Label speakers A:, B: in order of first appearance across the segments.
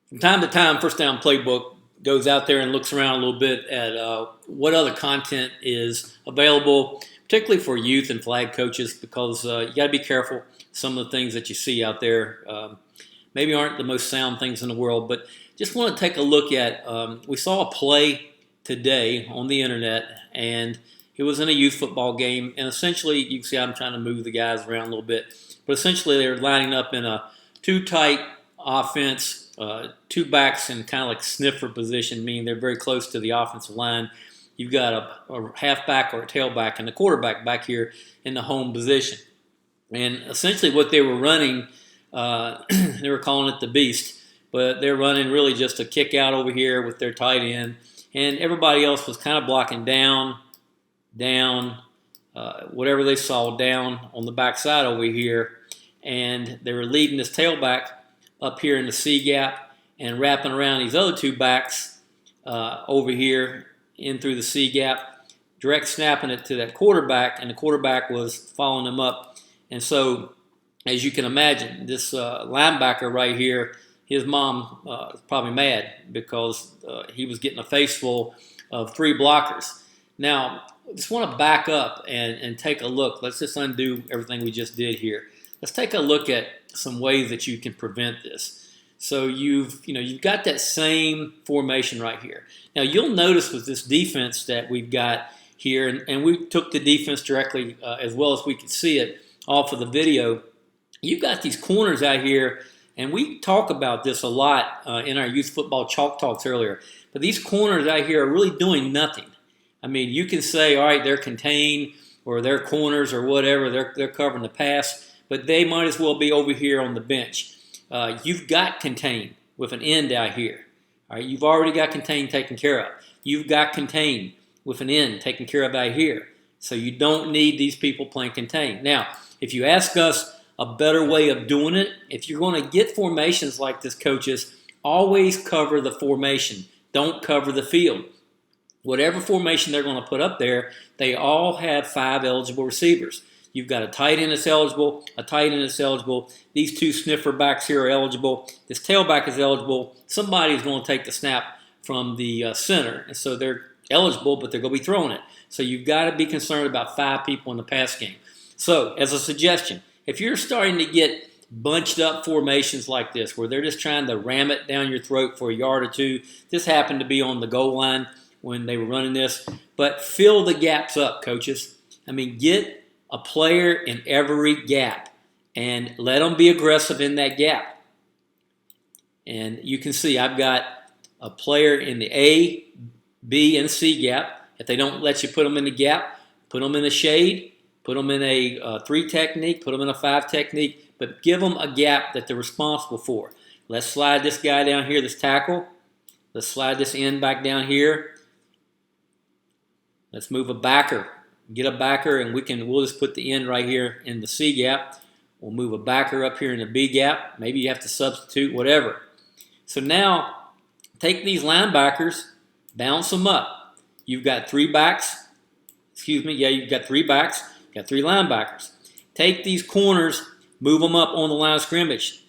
A: From time to time, First Down Playbook goes out there and looks around a little bit at what other content is available, particularly for youth and flag coaches, because you got to be careful. Some of the things that you see out there maybe aren't the most sound things in the world, but just want to take a look at. We saw a play today on the internet, and it was in a youth football game, and essentially, you can see I'm trying to move the guys around a little bit, but essentially they're lining up in a too tight offense. Two backs in kind of like sniffer position, meaning they're very close to the offensive line. You've got a halfback or a tailback and the quarterback back here in the home position. And essentially what they were running, they were calling it the beast, but they're running really just a kick out over here with their tight end. And everybody else was kind of blocking down, whatever they saw down on the backside over here. And they were leading this tailback up here in the C gap and wrapping around these other two backs over here in through the C gap, direct snapping it to that quarterback, and the quarterback was following them up. And so, as you can imagine, this linebacker right here, his mom was probably mad because he was getting a face full of three blockers. Now, I just want to back up and take a look. Let's just undo everything we just did here. Let's take a look at some ways that you can prevent this. So you've got that same formation right here. Now you'll notice with this defense that we've got here, and we took the defense directly as well as we could see it off of the video. You've got these corners out here, and we talk about this a lot in our youth football chalk talks earlier. But these corners out here are really doing nothing. I mean, you can say, all right, they're contained or they're corners or whatever. They're covering the pass. But they might as well be over here on the bench. You've got contain with an end out here. All right, you've already got contain taken care of. You've got contain with an end taken care of out here. So you don't need these people playing contain. Now, if you ask us a better way of doing it, if you're going to get formations like this, coaches, always cover the formation. Don't cover the field. Whatever formation they're going to put up there, they all have 5 eligible receivers. You've got a tight end that's eligible, a tight end that's eligible. These two sniffer backs here are eligible. This tailback is eligible. Somebody's going to take the snap from the center. And so they're eligible, but they're going to be throwing it. So you've got to be concerned about 5 people in the pass game. So as a suggestion, if you're starting to get bunched up formations like this, where they're just trying to ram it down your throat for a yard or two, this happened to be on the goal line when they were running this, but fill the gaps up, coaches. I mean, get a player in every gap and let them be aggressive in that gap. And you can see I've got a player in the A, B, and C gap. If they don't let you put them in the gap, put them in the shade, put them in a 3 technique, put them in a 5 technique, but give them a gap that they're responsible for. Let's slide this guy down here, this tackle. Let's slide this end back down here. Let's move a backer. Get a backer, and we'll just put the end right here in the C gap. We'll move a backer up here in the B gap. Maybe you have to substitute, whatever. So now, take these linebackers, bounce them up. You've got 3 backs. You've got 3 backs. You've got 3 linebackers. Take these corners, move them up on the line of scrimmage.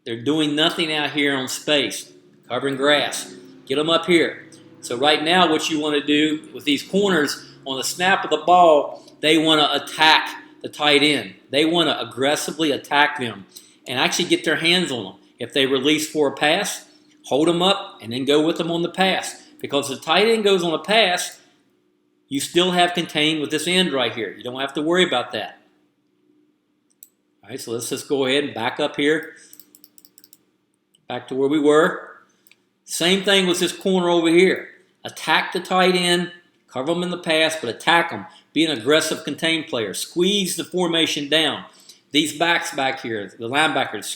A: They're doing nothing out here on space, covering grass. Get them up here. So right now, what you want to do with these corners, on the snap of the ball, they want to attack the tight end. They want to aggressively attack them and actually get their hands on them. If they release for a pass, hold them up and then go with them on the pass. Because if the tight end goes on a pass, you still have contained with this end right here. You don't have to worry about that. All right, so let's just go ahead and back up here. Back to where we were. Same thing with this corner over here. Attack the tight end. Cover them in the pass, but attack them. Be an aggressive contained player. Squeeze the formation down. These backs back here, the linebackers,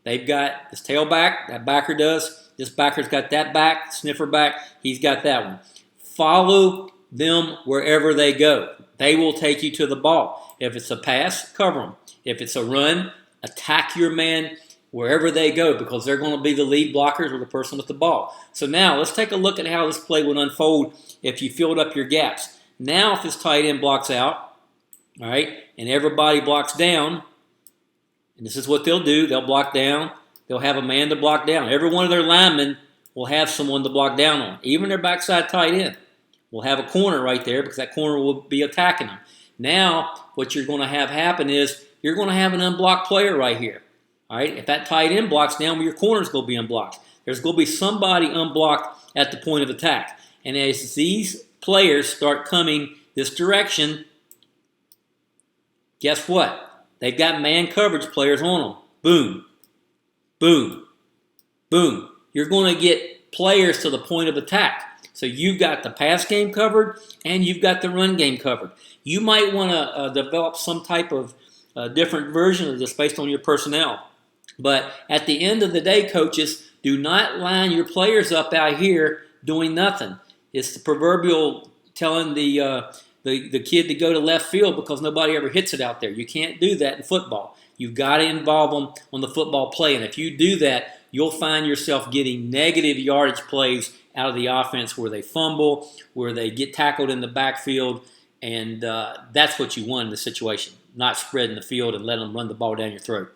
A: they've got this tailback, that backer does. This backer's got that back, sniffer back, he's got that one. Follow them wherever they go. They will take you to the ball. If it's a pass, cover them. If it's a run, attack your man wherever they go, because they're going to be the lead blockers or the person with the ball. So now let's take a look at how this play would unfold if you filled up your gaps. Now if this tight end blocks out, all right, and everybody blocks down, and this is what they'll do. They'll block down, they'll have a man to block down. Every one of their linemen will have someone to block down on. Even their backside tight end will have a corner right there because that corner will be attacking them. Now, what you're going to have happen is you're going to have an unblocked player right here. All right, if that tight end blocks down, well, your corner's going to be unblocked. There's going to be somebody unblocked at the point of attack. And as these players start coming this direction, guess what? They've got man coverage players on them. Boom, boom, boom. You're going to get players to the point of attack. So you've got the pass game covered and you've got the run game covered. You might want to develop some type of different version of this based on your personnel. But at the end of the day, coaches, do not line your players up out here doing nothing. It's the proverbial telling the kid to go to left field because nobody ever hits it out there. You can't do that in football. You've got to involve them on the football play. And if you do that, you'll find yourself getting negative yardage plays out of the offense where they fumble, where they get tackled in the backfield. And that's what you want in this situation, not spreading the field and letting them run the ball down your throat.